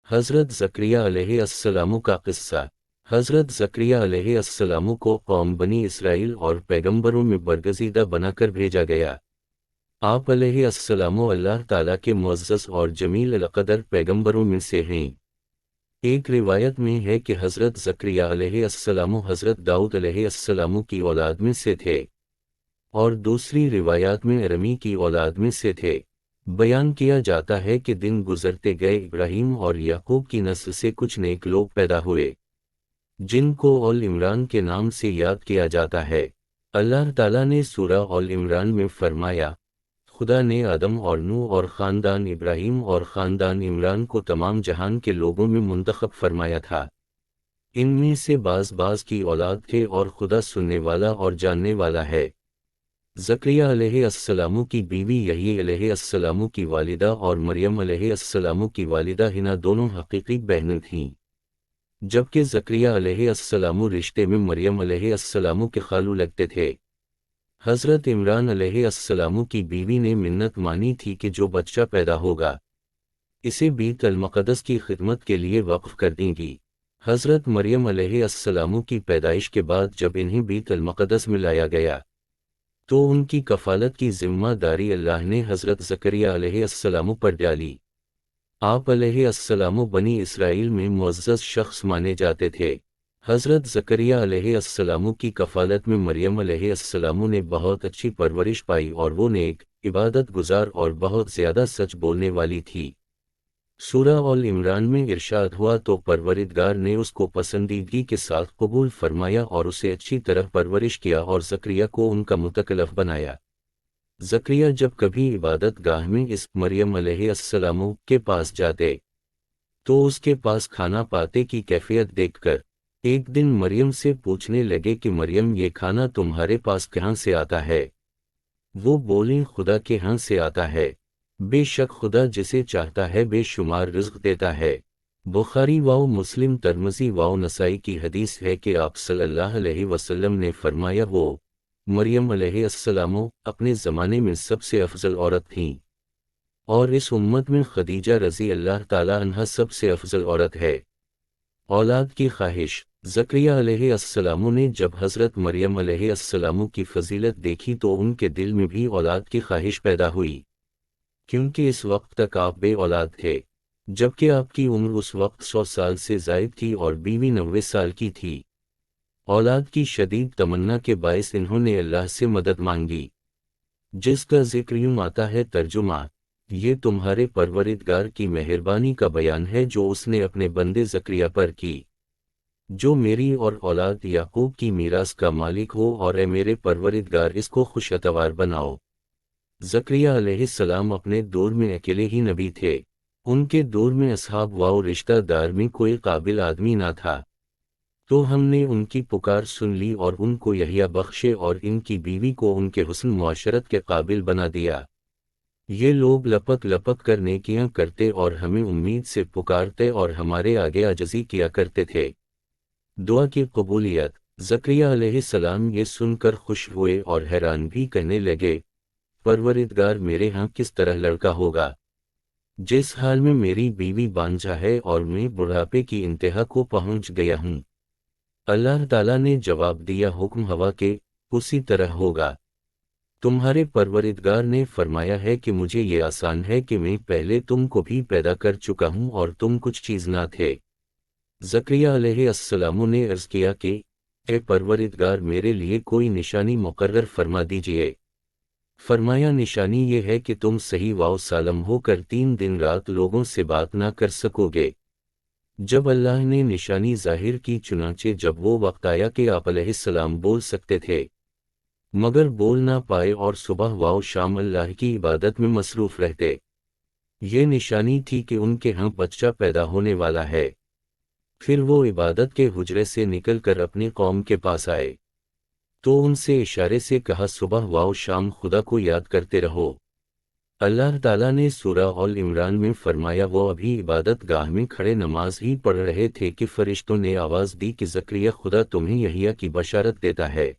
حضرت زکریا علیہ السلام کا قصہ۔ حضرت زکریا علیہ السلام کو قوم بنی اسرائیل اور پیغمبروں میں برگزیدہ بنا کر بھیجا گیا۔ آپ علیہ السلام اللہ تعالیٰ کے معزز اور جمیل القدر پیغمبروں میں سے ہیں۔ ایک روایت میں ہے کہ حضرت زکریا علیہ السلام حضرت داؤد علیہ السلام کی اولاد میں سے تھے، اور دوسری روایات میں ارمی کی اولاد میں سے تھے۔ بیان کیا جاتا ہے کہ دن گزرتے گئے ابراہیم اور یعقوب کی نسل سے کچھ نیک لوگ پیدا ہوئے، جن کو آل عمران کے نام سے یاد کیا جاتا ہے۔ اللہ تعالیٰ نے سورہ آل عمران میں فرمایا، خدا نے آدم اور نوح اور خاندان ابراہیم اور خاندان عمران کو تمام جہان کے لوگوں میں منتخب فرمایا تھا۔ ان میں سے بعض کی اولاد تھے، اور خدا سننے والا اور جاننے والا ہے۔ زکریا علیہ السلام کی بیوی یحییٰ علیہ السلام کی والدہ اور مریم علیہ السلام کی والدہ حنا دونوں حقیقی بہنیں تھیں، جبکہ زکریا علیہ السلام رشتے میں مریم علیہ السلام کے خالو لگتے تھے۔ حضرت عمران علیہ السلام کی بیوی نے منت مانی تھی کہ جو بچہ پیدا ہوگا اسے بیت المقدس کی خدمت کے لیے وقف کر دیں گی۔ حضرت مریم علیہ السلام کی پیدائش کے بعد جب انہیں بیت المقدس میں لایا گیا تو ان کی کفالت کی ذمہ داری اللہ نے حضرت زکریا علیہ السلام پر ڈالی۔ آپ علیہ السلام بنی اسرائیل میں معزز شخص مانے جاتے تھے۔ حضرت زکریا علیہ السلام کی کفالت میں مریم علیہ السلام نے بہت اچھی پرورش پائی، اور وہ نیک، عبادت گزار اور بہت زیادہ سچ بولنے والی تھی۔ سورہ آل عمران میں ارشاد ہوا، تو پروردگار نے اس کو پسندیدگی کے ساتھ قبول فرمایا اور اسے اچھی طرح پرورش کیا اور زکریا کو ان کا متکلف بنایا۔ زکریا جب کبھی عبادت گاہ میں اس مریم علیہ السلام کے پاس جاتے تو اس کے پاس کھانا پاتے کی کیفیت دیکھ کر ایک دن مریم سے پوچھنے لگے کہ مریم، یہ کھانا تمہارے پاس کہاں سے آتا ہے؟ وہ بولیں، خدا کے ہاں سے آتا ہے، بے شک خدا جسے چاہتا ہے بے شمار رزق دیتا ہے۔ بخاری و مسلم ترمذی و نسائی کی حدیث ہے کہ آپ صلی اللہ علیہ وسلم نے فرمایا، وہ مریم علیہ السلام اپنے زمانے میں سب سے افضل عورت تھیں، اور اس امت میں خدیجہ رضی اللہ تعالی عنہا سب سے افضل عورت ہے۔ اولاد کی خواہش۔ زکریا علیہ السلام نے جب حضرت مریم علیہ السلام کی فضیلت دیکھی تو ان کے دل میں بھی اولاد کی خواہش پیدا ہوئی، کیونکہ اس وقت تک آپ بے اولاد تھے، جبکہ آپ کی عمر اس وقت 100 سال سے زائد تھی اور بیوی 90 سال کی تھی۔ اولاد کی شدید تمنا کے باعث انہوں نے اللہ سے مدد مانگی، جس کا ذکر یوں آتا ہے، ترجمہ: یہ تمہارے پروردگار کی مہربانی کا بیان ہے جو اس نے اپنے بندے زکریا پر کی، جو میری اور اولاد یعقوب کی میراث کا مالک ہو، اور اے میرے پروردگار اس کو خوش اتوار بناؤ۔ زکریا علیہ السلام اپنے دور میں اکیلے ہی نبی تھے۔ ان کے دور میں اصحاب و رشتہ دار میں کوئی قابل آدمی نہ تھا، تو ہم نے ان کی پکار سن لی اور ان کو یحییٰ بخشے، اور ان کی بیوی کو ان کے حسن معاشرت کے قابل بنا دیا۔ یہ لوگ لپک لپک کر نیکیاں کرتے اور ہمیں امید سے پکارتے اور ہمارے آگے عاجزی کیا کرتے تھے۔ دعا کی قبولیت۔ زکریا علیہ السلام یہ سن کر خوش ہوئے اور حیران بھی، کہنے لگے، پروردگار، میرے ہاں کس طرح لڑکا ہوگا، جس حال میں میری بیوی بانجھا ہے اور میں بڑھاپے کی انتہا کو پہنچ گیا ہوں۔ اللہ تعالیٰ نے جواب دیا، حکم ہوا کہ اسی طرح ہوگا۔ تمہارے پروردگار نے فرمایا ہے کہ مجھے یہ آسان ہے کہ میں پہلے تم کو بھی پیدا کر چکا ہوں اور تم کچھ چیز نہ تھے۔ زکریا علیہ السلام نے عرض کیا کہ اے پروردگار، میرے لیے کوئی نشانی مقرر فرما دیجئے۔ فرمایا، نشانی یہ ہے کہ تم صحیح و سالم ہو کر 3 دن رات لوگوں سے بات نہ کر سکو گے۔ جب اللہ نے نشانی ظاہر کی، چنانچہ جب وہ وقت آیا کہ آپ علیہ السلام بول سکتے تھے مگر بول نہ پائے، اور صبح و شام اللہ کی عبادت میں مصروف رہتے، یہ نشانی تھی کہ ان کے ہاں بچہ پیدا ہونے والا ہے۔ پھر وہ عبادت کے حجرے سے نکل کر اپنی قوم کے پاس آئے تو ان سے اشارے سے کہا، صبح و شام خدا کو یاد کرتے رہو۔ اللہ تعالیٰ نے سورہ آل عمران میں فرمایا، وہ ابھی عبادت گاہ میں کھڑے نماز ہی پڑھ رہے تھے کہ فرشتوں نے آواز دی کہ زکریا، خدا تمہیں یحییٰ کی بشارت دیتا ہے،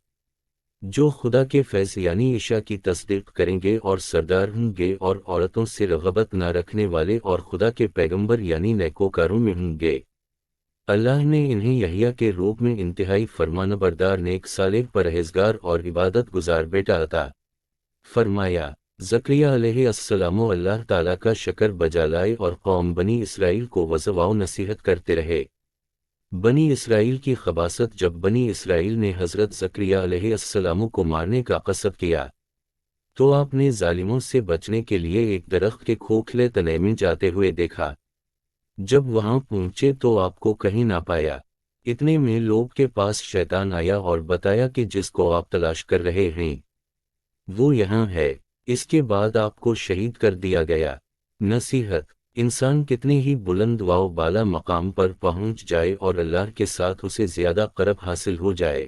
جو خدا کے فیض یعنی عشاء کی تصدیق کریں گے اور سردار ہوں گے اور عورتوں سے رغبت نہ رکھنے والے اور خدا کے پیغمبر یعنی نیکوکاروں میں ہوں گے۔ اللہ نے انہیں یحییٰ کے روپ میں انتہائی فرمانبردار نیک صالح پرہیزگار اور عبادت گزار بیٹا عطا فرمایا۔ زکریا علیہ السلام اللہ تعالیٰ کا شکر بجا لائے اور قوم بنی اسرائیل کو وعظ و نصیحت کرتے رہے۔ بنی اسرائیل کی خباثت جب بنی اسرائیل نے حضرت زکریا علیہ السلام کو مارنے کا قصد کیا تو آپ نے ظالموں سے بچنے کے لیے ایک درخت کے کھوکھلے تنے میں جاتے ہوئے دیکھا۔ جب وہاں پہنچے تو آپ کو کہیں نہ پایا۔ اتنے میں لوگ کے پاس شیطان آیا اور بتایا کہ جس کو آپ تلاش کر رہے ہیں وہ یہاں ہے۔ اس کے بعد آپ کو شہید کر دیا گیا۔ نصیحت: انسان کتنے ہی بلند و بالا مقام پر پہنچ جائے اور اللہ کے ساتھ اسے زیادہ قرب حاصل ہو جائے،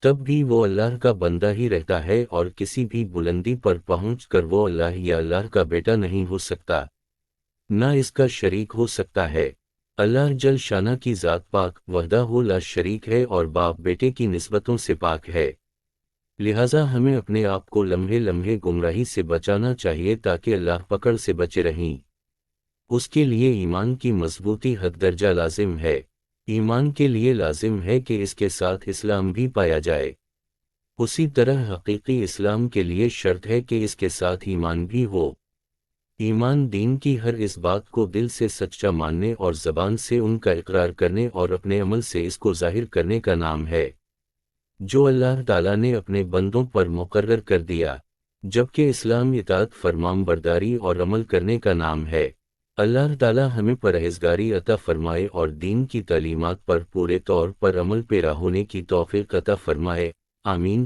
تب بھی وہ اللہ کا بندہ ہی رہتا ہے اور کسی بھی بلندی پر پہنچ کر وہ اللہ یا اللہ کا بیٹا نہیں ہو سکتا، نہ اس کا شریک ہو سکتا ہے۔ اللہ جل شانہ کی ذات پاک وحدہ لا شریک ہے اور باپ بیٹے کی نسبتوں سے پاک ہے، لہٰذا ہمیں اپنے آپ کو لمحے لمحے گمراہی سے بچانا چاہیے تاکہ اللہ پکڑ سے بچے رہیں۔ اس کے لیے ایمان کی مضبوطی حد درجہ لازم ہے۔ ایمان کے لیے لازم ہے کہ اس کے ساتھ اسلام بھی پایا جائے، اسی طرح حقیقی اسلام کے لیے شرط ہے کہ اس کے ساتھ ایمان بھی ہو۔ ایمان دین کی ہر اس بات کو دل سے سچا ماننے اور زبان سے ان کا اقرار کرنے اور اپنے عمل سے اس کو ظاہر کرنے کا نام ہے، جو اللہ تعالیٰ نے اپنے بندوں پر مقرر کر دیا، جبکہ اسلام اطاعت فرمان برداری اور عمل کرنے کا نام ہے۔ اللہ تعالیٰ ہمیں پرہیزگاری عطا فرمائے اور دین کی تعلیمات پر پورے طور پر عمل پیرا ہونے کی توفیق عطا فرمائے، آمین۔